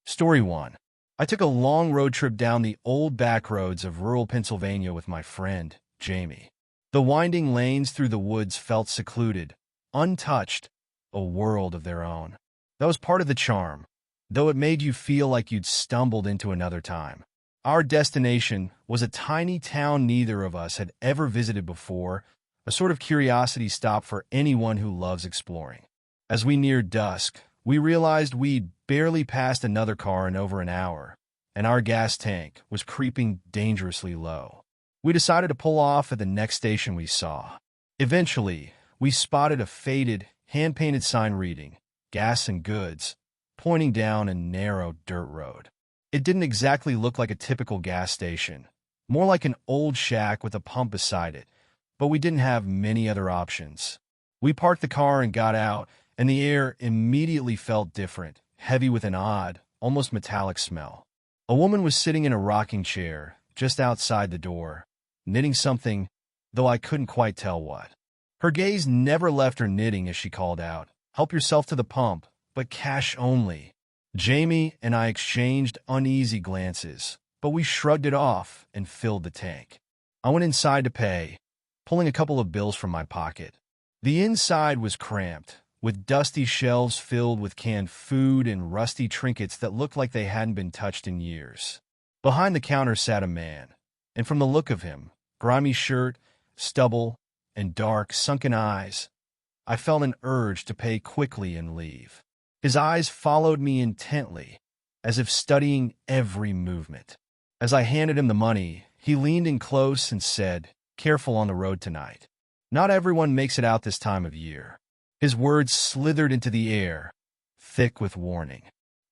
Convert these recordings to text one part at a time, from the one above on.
Story 1. I took a long road trip down the old back roads of rural Pennsylvania with my friend, Jamie. The winding lanes through the woods felt secluded, untouched, a world of their own. That was part of the charm, though it made you feel like you'd stumbled into another time. Our destination was a tiny town neither of us had ever visited before, a sort of curiosity stop for anyone who loves exploring. As we neared dusk, we realized we'd barely passed another car in over an hour, and our gas tank was creeping dangerously low. We decided to pull off at the next station we saw. Eventually, we spotted a faded, hand-painted sign reading, "Gas and Goods," pointing down a narrow dirt road. It didn't exactly look like a typical gas station, more like an old shack with a pump beside it, but we didn't have many other options. We parked the car and got out, and the air immediately felt different, heavy with an odd, almost metallic smell. A woman was sitting in a rocking chair just outside the door, knitting something, though I couldn't quite tell what. Her gaze never left her knitting as she called out, "Help yourself to the pump, but cash only." Jamie and I exchanged uneasy glances, but we shrugged it off and filled the tank. I went inside to pay, pulling a couple of bills from my pocket. The inside was cramped, with dusty shelves filled with canned food and rusty trinkets that looked like they hadn't been touched in years. Behind the counter sat a man, and from the look of him, grimy shirt, stubble, and dark, sunken eyes, I felt an urge to pay quickly and leave. His eyes followed me intently, as if studying every movement. As I handed him the money, he leaned in close and said, "Careful on the road tonight. Not everyone makes it out this time of year." His words slithered into the air, thick with warning.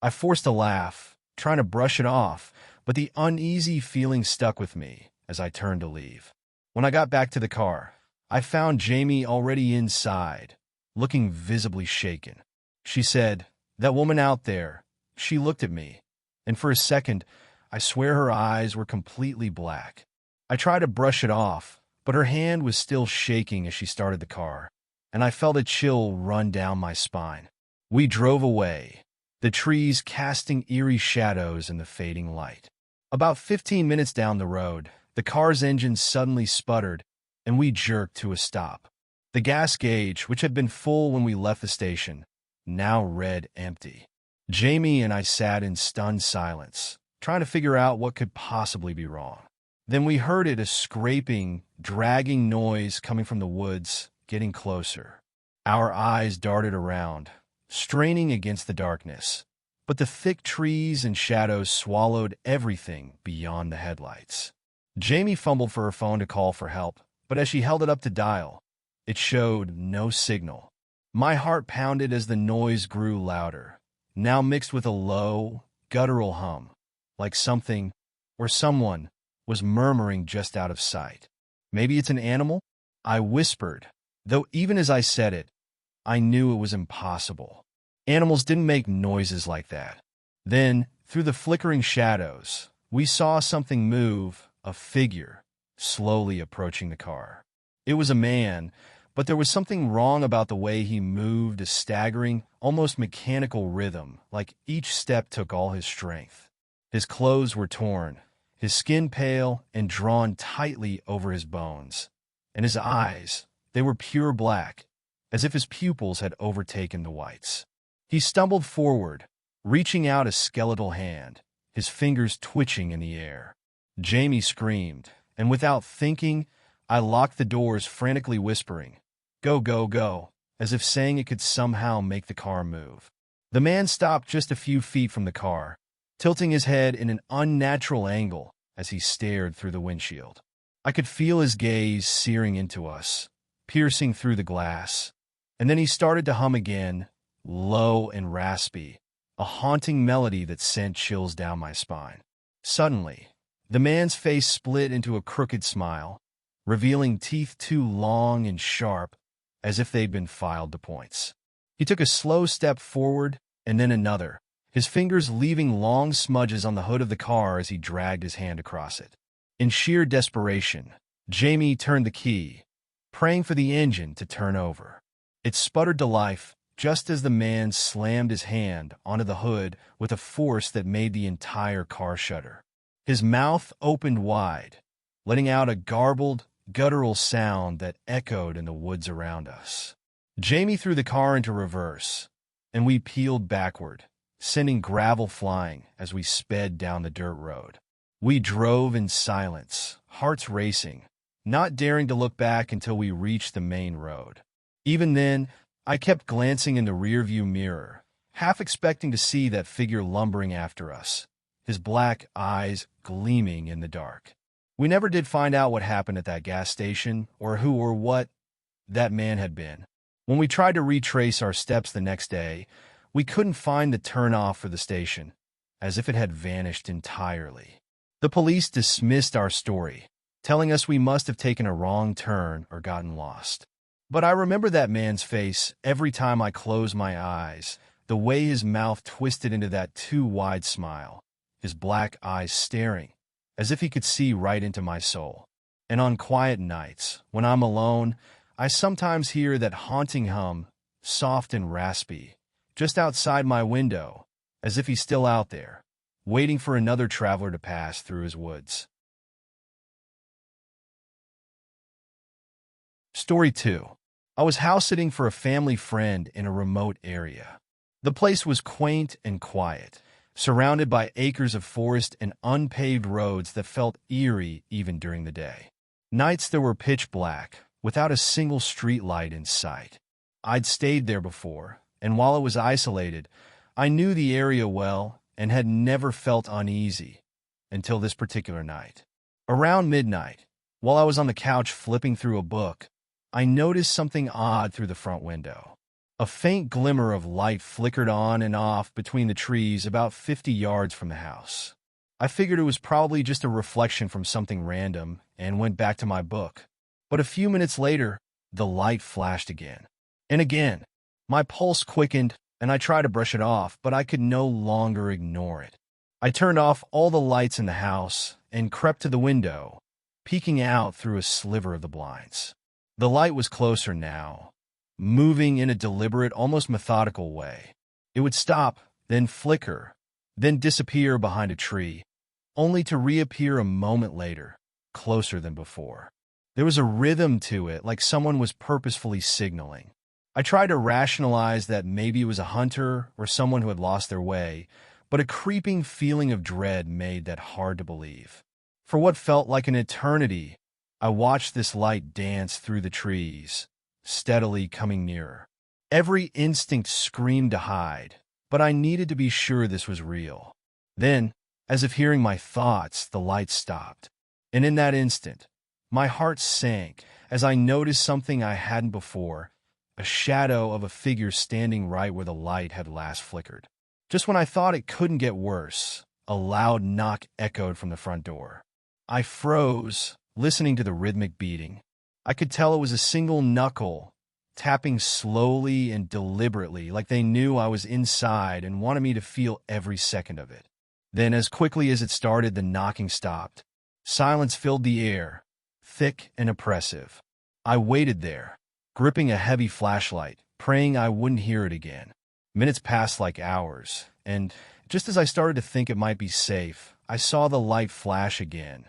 I forced a laugh, trying to brush it off, but the uneasy feeling stuck with me as I turned to leave. When I got back to the car, I found Jamie already inside, looking visibly shaken. She said, "That woman out there," she looked at me, and for a second, I swear her eyes were completely black. I tried to brush it off, but her hand was still shaking as she started the car, and I felt a chill run down my spine. We drove away, the trees casting eerie shadows in the fading light. About 15 minutes down the road, the car's engine suddenly sputtered, and we jerked to a stop. The gas gauge, which had been full when we left the station, now read empty. Jamie and I sat in stunned silence, trying to figure out what could possibly be wrong. Then we heard a scraping, dragging noise coming from the woods, getting closer. Our eyes darted around, straining against the darkness, but the thick trees and shadows swallowed everything beyond the headlights. Jamie fumbled for her phone to call for help, but as she held it up to dial, it showed no signal. My heart pounded as the noise grew louder, now mixed with a low, guttural hum, like something, or someone, was murmuring just out of sight. "Maybe it's an animal?" I whispered, though even as I said it, I knew it was impossible. Animals didn't make noises like that. Then, through the flickering shadows, we saw something move, a figure, slowly approaching the car. It was a man, but there was something wrong about the way he moved, a staggering, almost mechanical rhythm, like each step took all his strength. His clothes were torn, his skin pale and drawn tightly over his bones, and his eyes, they were pure black, as if his pupils had overtaken the whites. He stumbled forward, reaching out a skeletal hand, his fingers twitching in the air. Jamie screamed, and without thinking, I locked the doors, frantically whispering, "Go, go, go," as if saying it could somehow make the car move. The man stopped just a few feet from the car, tilting his head in an unnatural angle as he stared through the windshield. I could feel his gaze searing into us, piercing through the glass, and then he started to hum again, low and raspy, a haunting melody that sent chills down my spine. Suddenly, the man's face split into a crooked smile, revealing teeth too long and sharp, as if they'd been filed to points. He took a slow step forward, and then another, his fingers leaving long smudges on the hood of the car as he dragged his hand across it. In sheer desperation, Jamie turned the key, praying for the engine to turn over. It sputtered to life, just as the man slammed his hand onto the hood with a force that made the entire car shudder. His mouth opened wide, letting out a garbled, guttural sound that echoed in the woods around us. Jamie threw the car into reverse, and we peeled backward, sending gravel flying as we sped down the dirt road. We drove in silence, hearts racing, not daring to look back until we reached the main road. Even then, I kept glancing in the rearview mirror, half expecting to see that figure lumbering after us, his black eyes gleaming in the dark. We never did find out what happened at that gas station or who or what that man had been. When we tried to retrace our steps the next day, we couldn't find the turnoff for the station, as if it had vanished entirely. The police dismissed our story, telling us we must have taken a wrong turn or gotten lost. But I remember that man's face every time I closed my eyes, the way his mouth twisted into that too wide smile, his black eyes staring, as if he could see right into my soul. And on quiet nights, when I'm alone, I sometimes hear that haunting hum, soft and raspy, just outside my window, as if he's still out there, waiting for another traveler to pass through his woods. Story 2. I was house-sitting for a family friend in a remote area. The place was quaint and quiet, surrounded by acres of forest and unpaved roads that felt eerie even during the day. Nights there were pitch black, without a single street light in sight. I'd stayed there before, and while it was isolated, I knew the area well and had never felt uneasy until this particular night. Around midnight, while I was on the couch flipping through a book, I noticed something odd through the front window. A faint glimmer of light flickered on and off between the trees about 50 yards from the house. I figured it was probably just a reflection from something random and went back to my book. But a few minutes later, the light flashed again. And again, my pulse quickened, and I tried to brush it off, but I could no longer ignore it. I turned off all the lights in the house and crept to the window, peeking out through a sliver of the blinds. The light was closer now, moving in a deliberate, almost methodical way. It would stop, then flicker, then disappear behind a tree, only to reappear a moment later, closer than before. There was a rhythm to it, like someone was purposefully signaling. I tried to rationalize that maybe it was a hunter or someone who had lost their way, but a creeping feeling of dread made that hard to believe. For what felt like an eternity, I watched this light dance through the trees, steadily coming nearer. Every instinct screamed to hide, but I needed to be sure this was real. Then, as if hearing my thoughts, the light stopped. And in that instant, my heart sank as I noticed something I hadn't before, a shadow of a figure standing right where the light had last flickered. Just when I thought it couldn't get worse, a loud knock echoed from the front door. I froze, listening to the rhythmic beating. I could tell it was a single knuckle, tapping slowly and deliberately, like they knew I was inside and wanted me to feel every second of it. Then, as quickly as it started, the knocking stopped. Silence filled the air, thick and oppressive. I waited there, gripping a heavy flashlight, praying I wouldn't hear it again. Minutes passed like hours, and just as I started to think it might be safe, I saw the light flash again,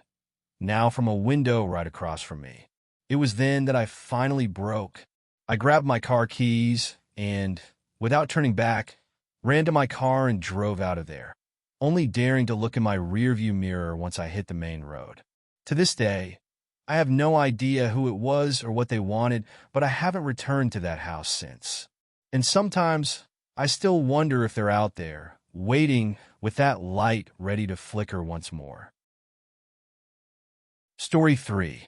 now from a window right across from me. It was then that I finally broke. I grabbed my car keys and, without turning back, ran to my car and drove out of there, only daring to look in my rearview mirror once I hit the main road. To this day, I have no idea who it was or what they wanted, but I haven't returned to that house since. And sometimes, I still wonder if they're out there, waiting with that light ready to flicker once more. Story 3.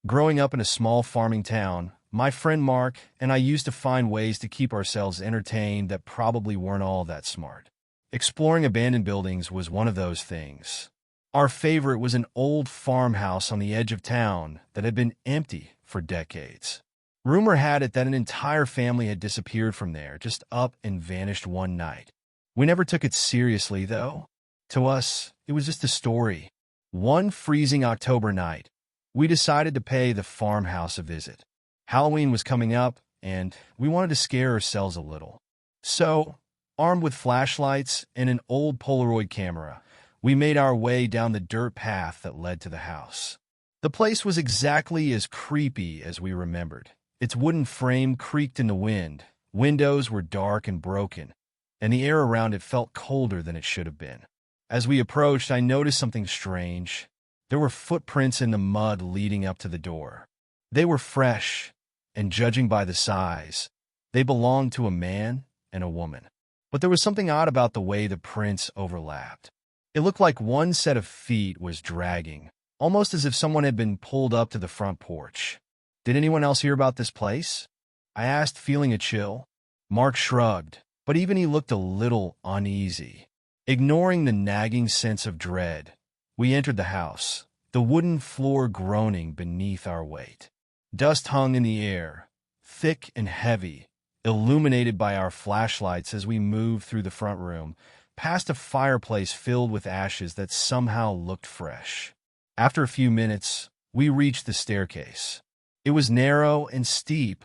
Growing up in a small farming town, my friend Mark and I used to find ways to keep ourselves entertained that probably weren't all that smart. Exploring abandoned buildings was one of those things. Our favorite was an old farmhouse on the edge of town that had been empty for decades. Rumor had it that an entire family had disappeared from there, just up and vanished one night. We never took it seriously, though. To us, it was just a story. One freezing October night, we decided to pay the farmhouse a visit. Halloween was coming up, and we wanted to scare ourselves a little. So, armed with flashlights and an old Polaroid camera, we made our way down the dirt path that led to the house. The place was exactly as creepy as we remembered. Its wooden frame creaked in the wind, windows were dark and broken, and the air around it felt colder than it should have been. As we approached, I noticed something strange. There were footprints in the mud leading up to the door. They were fresh, and judging by the size, they belonged to a man and a woman. But there was something odd about the way the prints overlapped. It looked like one set of feet was dragging, almost as if someone had been pulled up to the front porch. Did anyone else hear about this place? I asked, feeling a chill. Mark shrugged, but even he looked a little uneasy. Ignoring the nagging sense of dread, we entered the house, the wooden floor groaning beneath our weight. Dust hung in the air, thick and heavy, illuminated by our flashlights as we moved through the front room, past a fireplace filled with ashes that somehow looked fresh. After a few minutes, we reached the staircase. It was narrow and steep,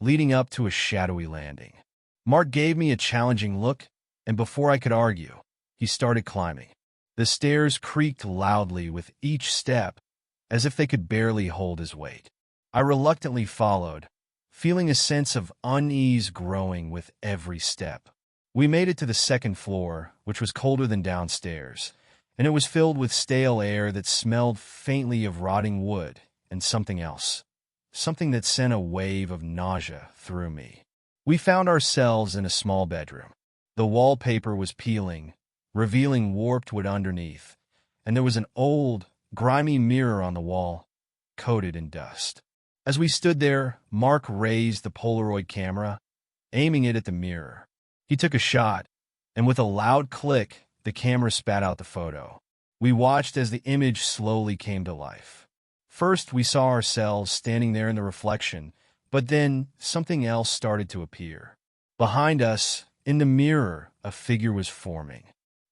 leading up to a shadowy landing. Mark gave me a challenging look, and before I could argue, he started climbing. The stairs creaked loudly with each step, as if they could barely hold his weight. I reluctantly followed, feeling a sense of unease growing with every step. We made it to the second floor, which was colder than downstairs, and it was filled with stale air that smelled faintly of rotting wood and something else, something that sent a wave of nausea through me. We found ourselves in a small bedroom. The wallpaper was peeling, revealing warped wood underneath, and there was an old, grimy mirror on the wall, coated in dust. As we stood there, Mark raised the Polaroid camera, aiming it at the mirror. He took a shot, and with a loud click, the camera spat out the photo. We watched as the image slowly came to life. First, we saw ourselves standing there in the reflection, but then something else started to appear. Behind us, in the mirror, a figure was forming.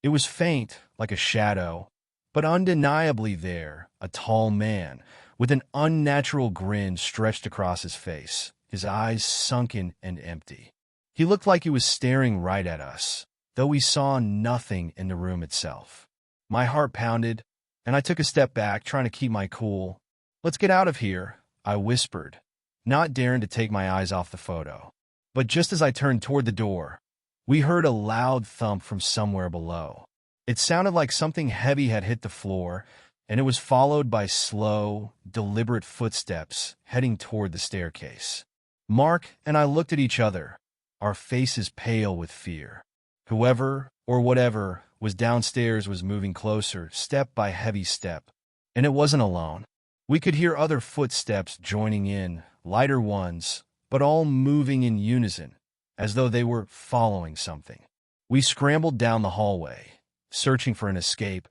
It was faint, like a shadow, but undeniably there, a tall man, with an unnatural grin stretched across his face, his eyes sunken and empty. He looked like he was staring right at us, though we saw nothing in the room itself. My heart pounded, and I took a step back, trying to keep my cool. "Let's get out of here," I whispered, not daring to take my eyes off the photo. But just as I turned toward the door, we heard a loud thump from somewhere below. It sounded like something heavy had hit the floor, and it was followed by slow, deliberate footsteps heading toward the staircase. Mark and I looked at each other, our faces pale with fear. Whoever, or whatever, was downstairs was moving closer, step by heavy step. And it wasn't alone. We could hear other footsteps joining in, lighter ones, but all moving in unison, as though they were following something. We scrambled down the hallway, searching for an escape,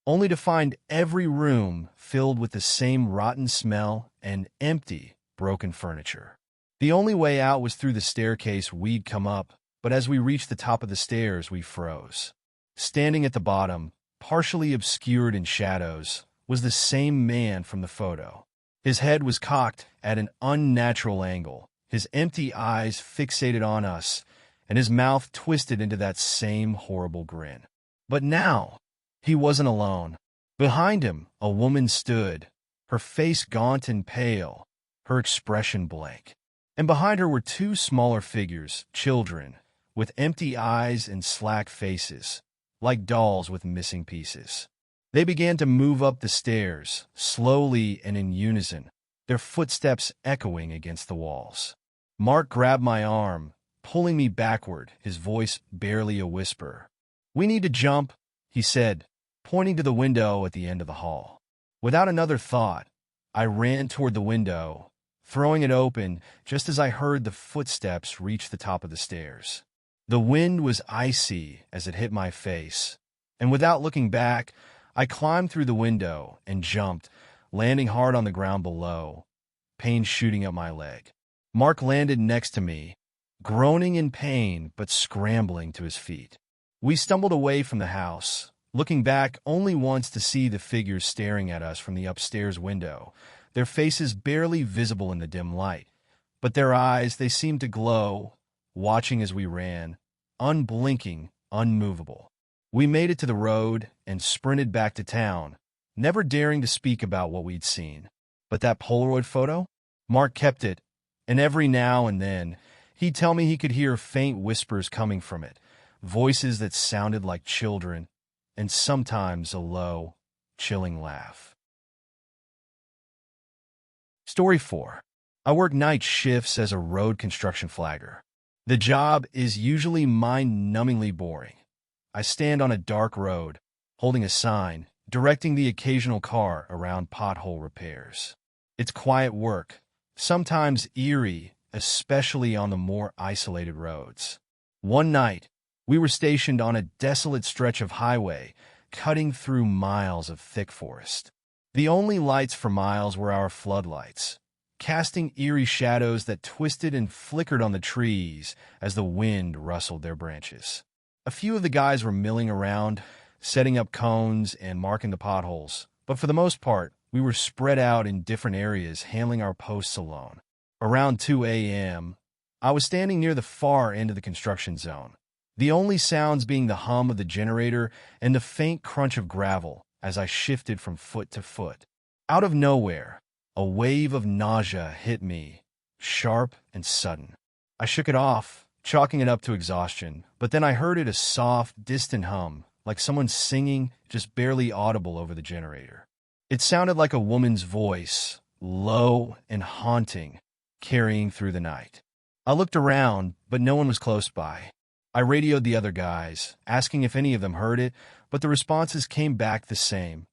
only to find every room filled with the same rotten smell and empty, broken furniture. The only way out was through the staircase we'd come up, but as we reached the top of the stairs, we froze. Standing at the bottom, partially obscured in shadows, was the same man from the photo. His head was cocked at an unnatural angle, his empty eyes fixated on us, and his mouth twisted into that same horrible grin. But now, he wasn't alone. Behind him, a woman stood, her face gaunt and pale, her expression blank. And behind her were two smaller figures, children, with empty eyes and slack faces, like dolls with missing pieces. They began to move up the stairs, slowly and in unison, their footsteps echoing against the walls. Mark grabbed my arm, pulling me backward, his voice barely a whisper. "We need to jump," he said, pointing to the window at the end of the hall. Without another thought, I ran toward the window, throwing it open just as I heard the footsteps reach the top of the stairs. The wind was icy as it hit my face, and without looking back, I climbed through the window and jumped, landing hard on the ground below, pain shooting up my leg. Mark landed next to me, groaning in pain but scrambling to his feet. We stumbled away from the house, looking back only once to see the figures staring at us from the upstairs window, their faces barely visible in the dim light. But their eyes, they seemed to glow, watching as we ran, unblinking, unmovable. We made it to the road and sprinted back to town, never daring to speak about what we'd seen. But that Polaroid photo? Mark kept it, and every now and then, he'd tell me he could hear faint whispers coming from it, voices that sounded like children, and sometimes a low, chilling laugh. Story 4. I work night shifts as a road construction flagger. The job is usually mind-numbingly boring. I stand on a dark road, holding a sign, directing the occasional car around pothole repairs. It's quiet work, sometimes eerie, especially on the more isolated roads. One night, we were stationed on a desolate stretch of highway, cutting through miles of thick forest. The only lights for miles were our floodlights, casting eerie shadows that twisted and flickered on the trees as the wind rustled their branches. A few of the guys were milling around, setting up cones and marking the potholes, but for the most part, we were spread out in different areas, handling our posts alone. Around 2 a.m., I was standing near the far end of the construction zone, the only sounds being the hum of the generator and the faint crunch of gravel as I shifted from foot to foot. Out of nowhere, a wave of nausea hit me, sharp and sudden. I shook it off, chalking it up to exhaustion, but then I heard a soft, distant hum, like someone singing, just barely audible over the generator. It sounded like a woman's voice, low and haunting, carrying through the night. I looked around, but no one was close by. I radioed the other guys, asking if any of them heard it, but the responses came back the same.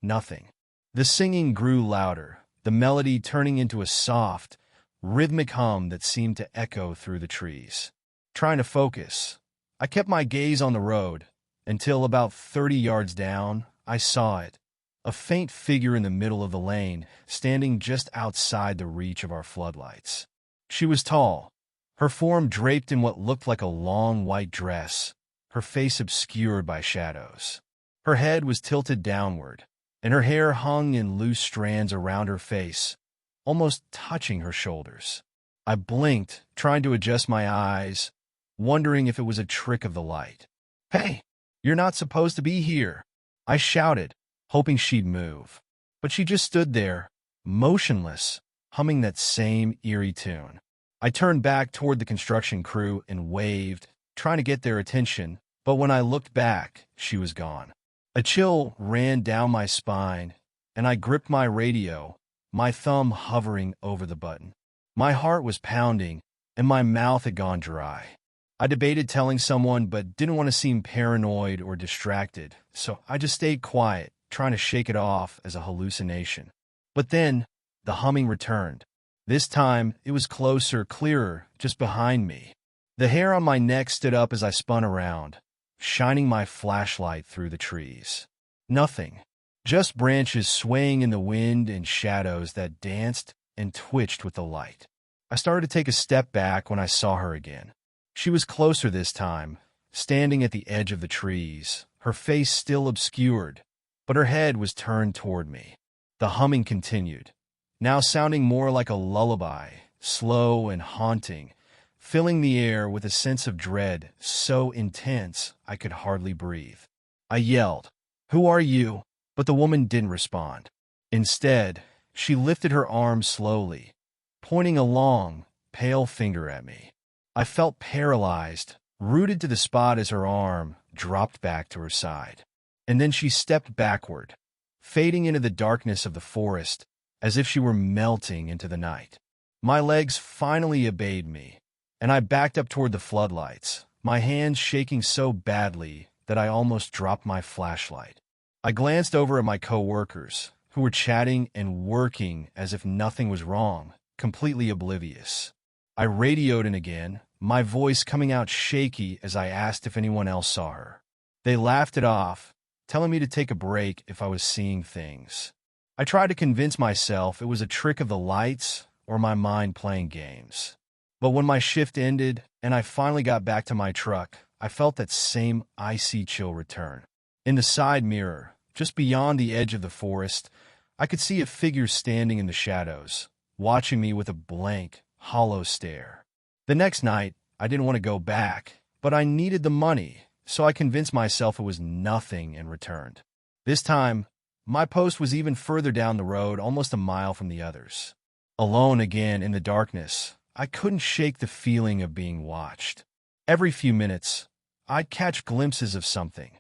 Nothing. The singing grew louder, the melody turning into a soft, rhythmic hum that seemed to echo through the trees. Trying to focus, I kept my gaze on the road, until about 30 yards down, I saw it. A faint figure in the middle of the lane, standing just outside the reach of our floodlights. She was tall, her form draped in what looked like a long white dress, her face obscured by shadows. Her head was tilted downward, and her hair hung in loose strands around her face, almost touching her shoulders. I blinked, trying to adjust my eyes, wondering if it was a trick of the light. "Hey, you're not supposed to be here," I shouted, hoping she'd move. But she just stood there, motionless, humming that same eerie tune. I turned back toward the construction crew and waved, trying to get their attention, but when I looked back, she was gone. A chill ran down my spine, and I gripped my radio, my thumb hovering over the button. My heart was pounding, and my mouth had gone dry. I debated telling someone, but didn't want to seem paranoid or distracted, so I just stayed quiet, trying to shake it off as a hallucination. But then, the humming returned. This time, it was closer, clearer, just behind me. The hair on my neck stood up as I spun around, shining my flashlight through the trees. Nothing. Just branches swaying in the wind and shadows that danced and twitched with the light. I started to take a step back when I saw her again. She was closer this time, standing at the edge of the trees, her face still obscured, but her head was turned toward me. The humming continued, now sounding more like a lullaby, slow and haunting, filling the air with a sense of dread so intense I could hardly breathe. I yelled, "Who are you?" But the woman didn't respond. Instead, she lifted her arm slowly, pointing a long, pale finger at me. I felt paralyzed, rooted to the spot as her arm dropped back to her side. And then she stepped backward, fading into the darkness of the forest as if she were melting into the night. My legs finally obeyed me, and I backed up toward the floodlights, my hands shaking so badly that I almost dropped my flashlight. I glanced over at my co-workers, who were chatting and working as if nothing was wrong, completely oblivious. I radioed in again, my voice coming out shaky as I asked if anyone else saw her. They laughed it off, telling me to take a break if I was seeing things. I tried to convince myself it was a trick of the lights or my mind playing games. But when my shift ended and I finally got back to my truck, I felt that same icy chill return. In the side mirror, just beyond the edge of the forest, I could see a figure standing in the shadows, watching me with a blank, hollow stare. The next night, I didn't want to go back, but I needed the money, so I convinced myself it was nothing and returned. This time, my post was even further down the road, almost a mile from the others. Alone again in the darkness, I couldn't shake the feeling of being watched. Every few minutes, I'd catch glimpses of something,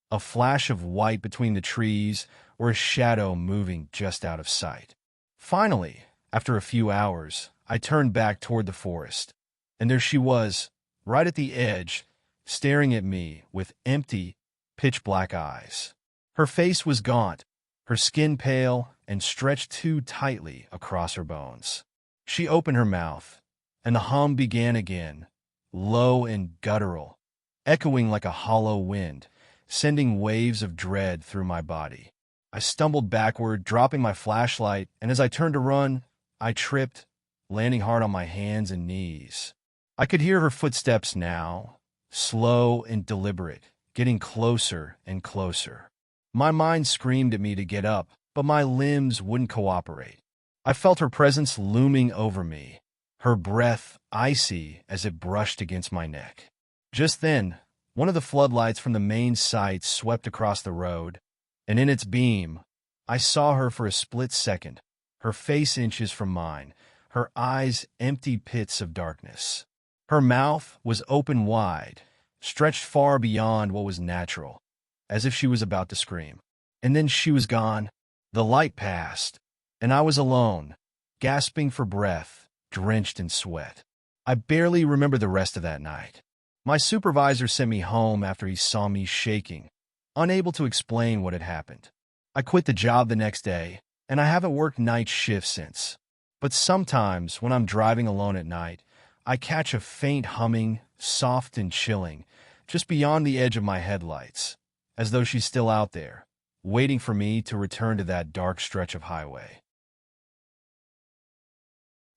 a flash of white between the trees or a shadow moving just out of sight. Finally, after a few hours, I turned back toward the forest, and there she was, right at the edge, staring at me with empty, pitch-black eyes. Her face was gaunt, her skin pale and stretched too tightly across her bones. She opened her mouth, and the hum began again, low and guttural, echoing like a hollow wind, sending waves of dread through my body. I stumbled backward, dropping my flashlight, and as I turned to run, I tripped, landing hard on my hands and knees. I could hear her footsteps now, slow and deliberate, getting closer and closer. My mind screamed at me to get up, but my limbs wouldn't cooperate. I felt her presence looming over me, her breath icy as it brushed against my neck. Just then, one of the floodlights from the main site swept across the road, and in its beam, I saw her for a split second, her face inches from mine, her eyes empty pits of darkness. Her mouth was open wide, stretched far beyond what was natural, as if she was about to scream. And then she was gone. The light passed, and I was alone, gasping for breath, drenched in sweat. I barely remember the rest of that night. My supervisor sent me home after he saw me shaking, unable to explain what had happened. I quit the job the next day, and I haven't worked night shifts since. But sometimes, when I'm driving alone at night, I catch a faint humming, soft and chilling, just beyond the edge of my headlights, as though she's still out there, waiting for me to return to that dark stretch of highway.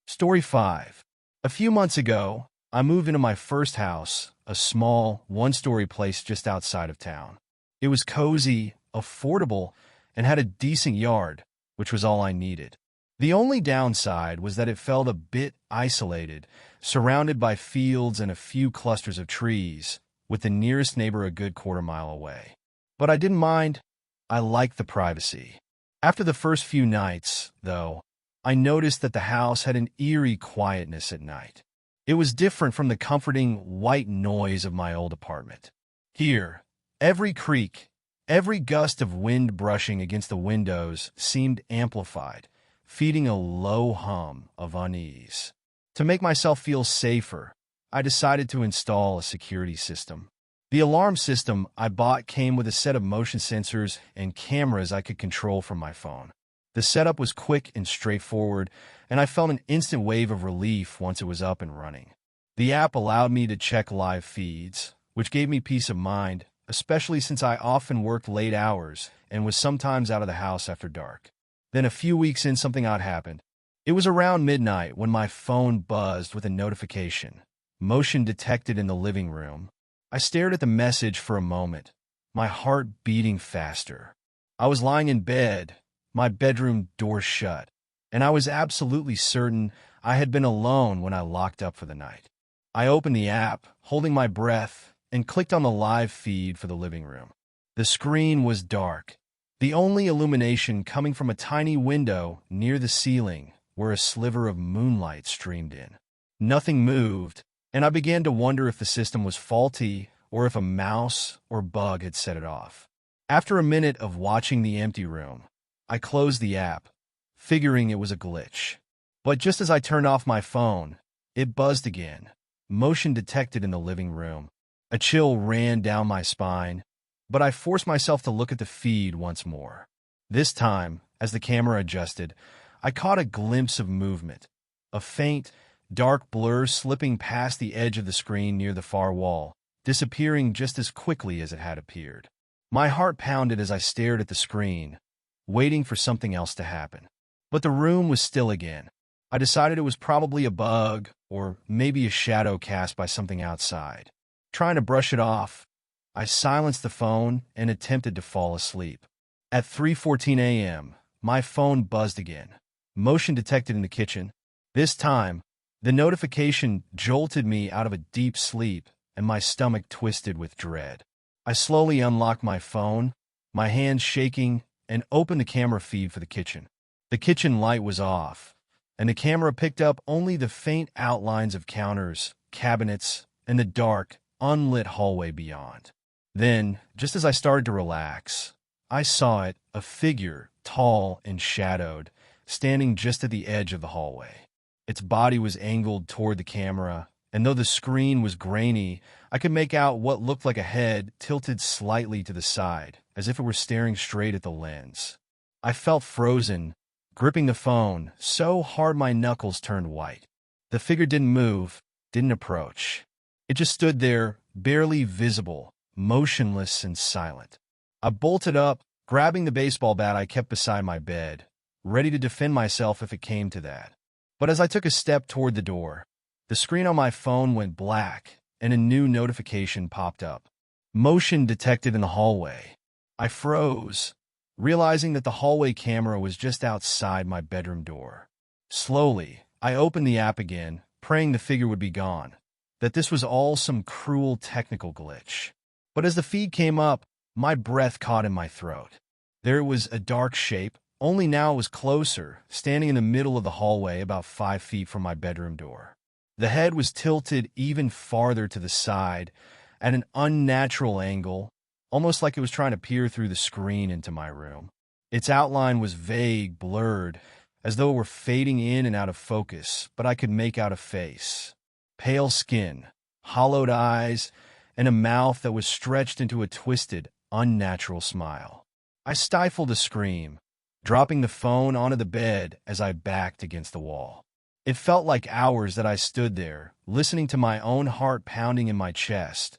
Story 5. A few months ago, I moved into my first house, a small, one-story place just outside of town. It was cozy, affordable, and had a decent yard, which was all I needed. The only downside was that it felt a bit isolated, surrounded by fields and a few clusters of trees, with the nearest neighbor a good quarter-mile away. But I didn't mind. I liked the privacy. After the first few nights, though, I noticed that the house had an eerie quietness at night. It was different from the comforting white noise of my old apartment. Here, every creak, every gust of wind brushing against the windows seemed amplified, feeding a low hum of unease. To make myself feel safer, I decided to install a security system. The alarm system I bought came with a set of motion sensors and cameras I could control from my phone. The setup was quick and straightforward, and I felt an instant wave of relief once it was up and running. The app allowed me to check live feeds, which gave me peace of mind, especially since I often worked late hours and was sometimes out of the house after dark. Then a few weeks in, something odd happened. It was around midnight when my phone buzzed with a notification. Motion detected in the living room. I stared at the message for a moment, my heart beating faster. I was lying in bed, my bedroom door shut, and I was absolutely certain I had been alone when I locked up for the night. I opened the app, holding my breath, and clicked on the live feed for the living room. The screen was dark, the only illumination coming from a tiny window near the ceiling where a sliver of moonlight streamed in. Nothing moved, and I began to wonder if the system was faulty or if a mouse or bug had set it off. After a minute of watching the empty room, I closed the app, figuring it was a glitch. But just as I turned off my phone, it buzzed again. Motion detected in the living room. A chill ran down my spine, but I forced myself to look at the feed once more. This time, as the camera adjusted, I caught a glimpse of movement, a faint, dark blur slipping past the edge of the screen near the far wall, disappearing just as quickly as it had appeared. My heart pounded as I stared at the screen, waiting for something else to happen. But the room was still again. I decided it was probably a bug, or maybe a shadow cast by something outside. Trying to brush it off, I silenced the phone and attempted to fall asleep. At 3:14 a.m., my phone buzzed again. Motion detected in the kitchen. This time, the notification jolted me out of a deep sleep and my stomach twisted with dread. I slowly unlocked my phone, my hands shaking, and opened the camera feed for the kitchen. The kitchen light was off, and the camera picked up only the faint outlines of counters, cabinets, and the dark, unlit hallway beyond. Then, just as I started to relax, I saw it, a figure, tall and shadowed, standing just at the edge of the hallway. Its body was angled toward the camera, and though the screen was grainy, I could make out what looked like a head tilted slightly to the side, as if it were staring straight at the lens. I felt frozen, gripping the phone so hard my knuckles turned white. The figure didn't move, didn't approach. It just stood there, barely visible, motionless and silent. I bolted up, grabbing the baseball bat I kept beside my bed, ready to defend myself if it came to that. But as I took a step toward the door, the screen on my phone went black, and a new notification popped up. Motion detected in the hallway. I froze, realizing that the hallway camera was just outside my bedroom door. Slowly, I opened the app again, praying the figure would be gone, that this was all some cruel technical glitch. But as the feed came up, my breath caught in my throat. There was a dark shape, only now it was closer, standing in the middle of the hallway about 5 feet from my bedroom door. The head was tilted even farther to the side, at an unnatural angle, almost like it was trying to peer through the screen into my room. Its outline was vague, blurred, as though it were fading in and out of focus, but I could make out a face. Pale skin, hollowed eyes, and a mouth that was stretched into a twisted, unnatural smile. I stifled a scream, dropping the phone onto the bed as I backed against the wall. It felt like hours that I stood there, listening to my own heart pounding in my chest,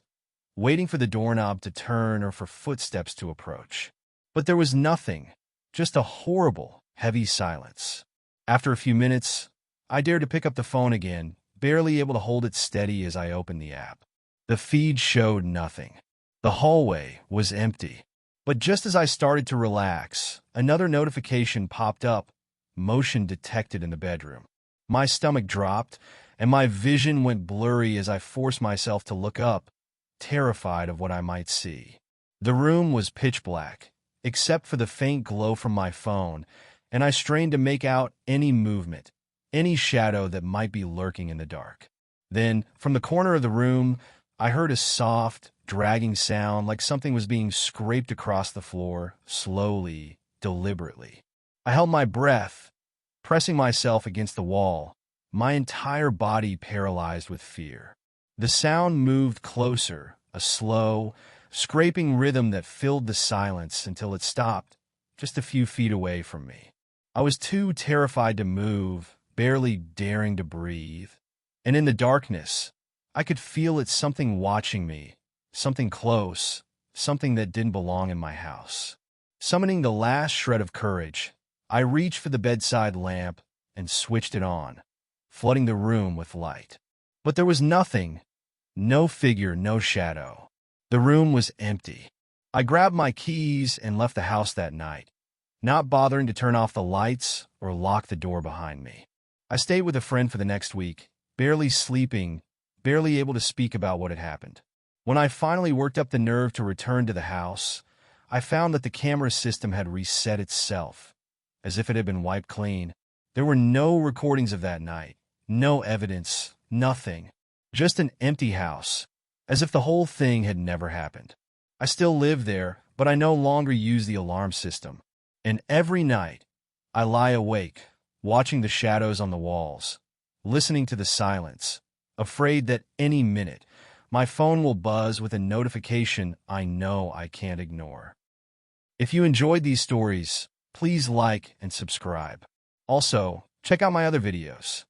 waiting for the doorknob to turn or for footsteps to approach. But there was nothing, just a horrible, heavy silence. After a few minutes, I dared to pick up the phone again, barely able to hold it steady as I opened the app. The feed showed nothing. The hallway was empty. But just as I started to relax, another notification popped up, motion detected in the bedroom. My stomach dropped, and my vision went blurry as I forced myself to look up, terrified of what I might see. The room was pitch black, except for the faint glow from my phone, and I strained to make out any movement, any shadow that might be lurking in the dark. Then, from the corner of the room, I heard a soft, dragging sound like something was being scraped across the floor, slowly, deliberately. I held my breath, pressing myself against the wall, my entire body paralyzed with fear. The sound moved closer, a slow, scraping rhythm that filled the silence until it stopped, just a few feet away from me. I was too terrified to move, barely daring to breathe. And in the darkness, I could feel it, something watching me, something close, something that didn't belong in my house. Summoning the last shred of courage, I reached for the bedside lamp and switched it on, flooding the room with light. But there was nothing, no figure, no shadow. The room was empty. I grabbed my keys and left the house that night, not bothering to turn off the lights or lock the door behind me. I stayed with a friend for the next week, barely sleeping, barely able to speak about what had happened. When I finally worked up the nerve to return to the house, I found that the camera system had reset itself, as if it had been wiped clean. There were no recordings of that night, no evidence, nothing. Just an empty house, as if the whole thing had never happened. I still live there, but I no longer use the alarm system. And every night, I lie awake, watching the shadows on the walls, listening to the silence, afraid that any minute, my phone will buzz with a notification I know I can't ignore. If you enjoyed these stories, please like and subscribe. Also, check out my other videos.